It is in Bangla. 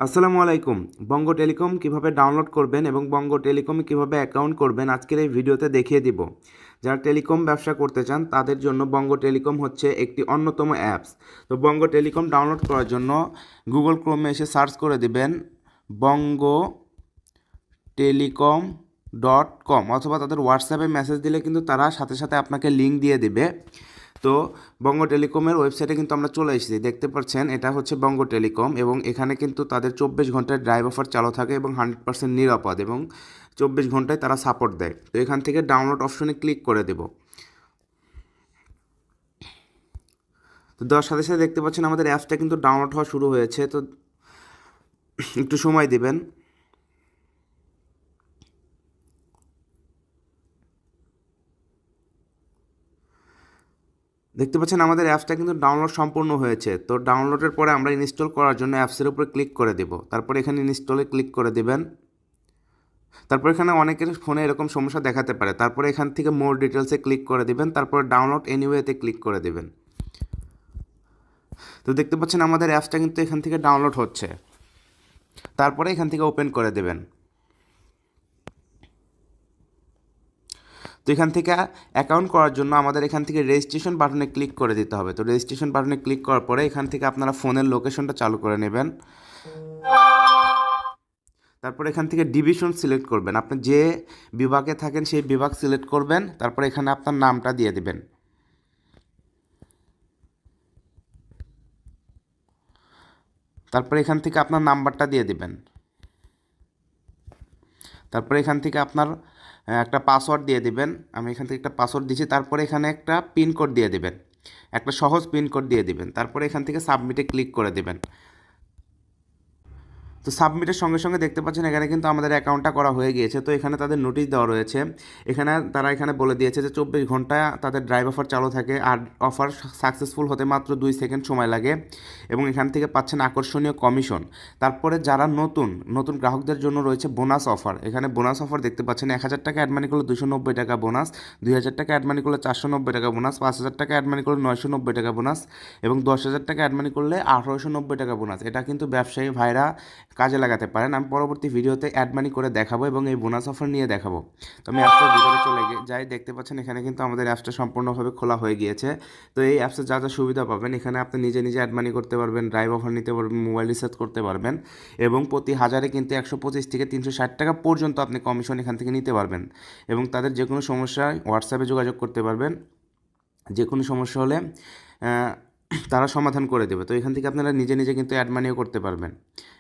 আসসালামু আলাইকুম। বঙ্গ টেলিকম কিভাবে ডাউনলোড করবেন এবং বঙ্গ টেলিকমে কিভাবে অ্যাকাউন্ট করবেন আজকের এই ভিডিওতে দেখিয়ে দিব। যারা টেলিকম ব্যবসা করতে চান তাদের জন্য বঙ্গ টেলিকম হচ্ছে একটি অন্যতম অ্যাপস। তো বঙ্গ টেলিকম ডাউনলোড করার জন্য গুগল ক্রোমে এসে সার্চ করে দিবেন বঙ্গ টেলিকম .com অথবা তাদের হোয়াটসঅ্যাপে মেসেজ দিলে কিন্তু তারা সাথে সাথে আপনাকে লিঙ্ক দিয়ে দিবে। তো বঙ্গ টেলিকমের ওয়েবসাইটে কিন্তু আমরা চলে এসেছি, দেখতে পাচ্ছেন এটা হচ্ছে বঙ্গ টেলিকম এবং এখানে কিন্তু তাদের 24 ঘন্টায় ড্রাইভ অফার চালু থাকে এবং 100% নিরাপদ এবং 24 ঘন্টায় তারা সাপোর্ট দেয়। তো এখান থেকে ডাউনলোড অপশনে ক্লিক করে দেব। তো দেওয়ার সাথে সাথে দেখতে পাচ্ছেন আমাদের অ্যাপসটা কিন্তু ডাউনলোড হওয়া শুরু হয়েছে। তো একটু সময় দিবেন। দেখতে পাচ্ছেন আমাদের অ্যাপসটা কিন্তু ডাউনলোড সম্পূর্ণ হয়েছে। তো ডাউনলোডের পরে আমরা ইনস্টল করার জন্য অ্যাপসের উপরে ক্লিক করে দেব। তারপর এখানে ইনস্টলে ক্লিক করে দেবেন। তারপর এখানে অনেকের ফোনে এরকম সমস্যা দেখাতে পারে। তারপরে এখান থেকে মোর ডিটেলসে ক্লিক করে দিবেন। তারপর ডাউনলোড এনিওয়েতে ক্লিক করে দেবেন। তো দেখতে পাচ্ছেন আমাদের অ্যাপসটা কিন্তু এখান থেকে ডাউনলোড হচ্ছে। তারপরে এখান থেকে ওপেন করে দেবেন। তো এখান থেকে অ্যাকাউন্ট করার জন্য আমাদের এখান থেকে রেজিস্ট্রেশন বাটনে ক্লিক করে দিতে হবে। তো রেজিস্ট্রেশন বাটনে ক্লিক করার পরে এখান থেকে আপনারা ফোনের লোকেশনটা চালু করে নেবেন। তারপর এখান থেকে ডিভিশন সিলেক্ট করবেন, আপনি যে বিভাগে থাকেন সেই বিভাগ সিলেক্ট করবেন। তারপর এখানে আপনার নামটা দিয়ে দিবেন। তারপর এখান থেকে আপনার নাম্বারটা দিয়ে দিবেন। তারপরে এখান থেকে আপনার একটা পাসওয়ার্ড দিয়ে দিবেন। আমি এখান থেকে একটা পাসওয়ার্ড দিয়েছি। তারপরে এখানে একটা পিনকোড দিয়ে দিবেন, একটা সহজ পিনকোড দিয়ে দিবেন। তারপরে এখান থেকে সাবমিটে ক্লিক করে দিবেন। তো সাবমিটের সঙ্গে সঙ্গে দেখতে পাচ্ছেন এখানে কিন্তু আমাদের অ্যাকাউন্টটা করা হয়ে গিয়েছে। তো এখানে তাদের নোটিশ দেওয়া রয়েছে। এখানে তারা এখানে বলে দিয়েছে যে 24 ঘন্টা তাদের ড্রাইভ অফার চালু থাকে আর অফার সাকসেসফুল হতে মাত্র 2 সেকেন্ড সময় লাগে এবং এখান থেকে পাচ্ছেন আকর্ষণীয় কমিশন। তারপরে যারা নতুন নতুন গ্রাহকদের জন্য রয়েছে বোনাস অফার। এখানে বোনাস অফার দেখতে পাচ্ছেন 1000 টাকা অ্যাড মানি করলে 290 টাকা বোনাস, 2000 টাকা অ্যাড মানি করলে 490 টাকা বোনাস, 5000 টাকা অ্যাড মানি করলে 990 টাকা বোনাস এবং 10,000 টাকা অ্যাড মানি করলে 1890 টাকা বোনাস। এটা কিন্তু ব্যবসায়ী ভাইরা কাজে লাগাতে পারেন। আমি পরবর্তী ভিডিওতে অ্যাড মানি করে দেখাবো এবং এই বোনাস অফার নিয়ে দেখাবো। তো আমি অ্যাপসটার ভিতরে চলে যাই, দেখতে পাচ্ছেন এখানে কিন্তু আমাদের অ্যাপসটা সম্পূর্ণভাবে খোলা হয়ে গিয়েছে। তো এই অ্যাপসে যা যা সুবিধা পাবেন, এখানে আপনি নিজে নিজে অ্যাড মানি করতে পারবেন, ড্রাইভ অফার নিতে পারবেন, মোবাইল রিচার্জ করতে পারবেন এবং প্রতি হাজারে কিন্তু 125 থেকে 360 টাকা পর্যন্ত আপনি কমিশন এখান থেকে নিতে পারবেন এবং তাদের যে কোনো সমস্যায় হোয়াটসঅ্যাপে যোগাযোগ করতে পারবেন। যে কোনো সমস্যা হলে তারা সমাধান করে দেবে। তো এখান থেকে আপনারা নিজে নিজে কিন্তু অ্যাড মানিও করতে পারবেন।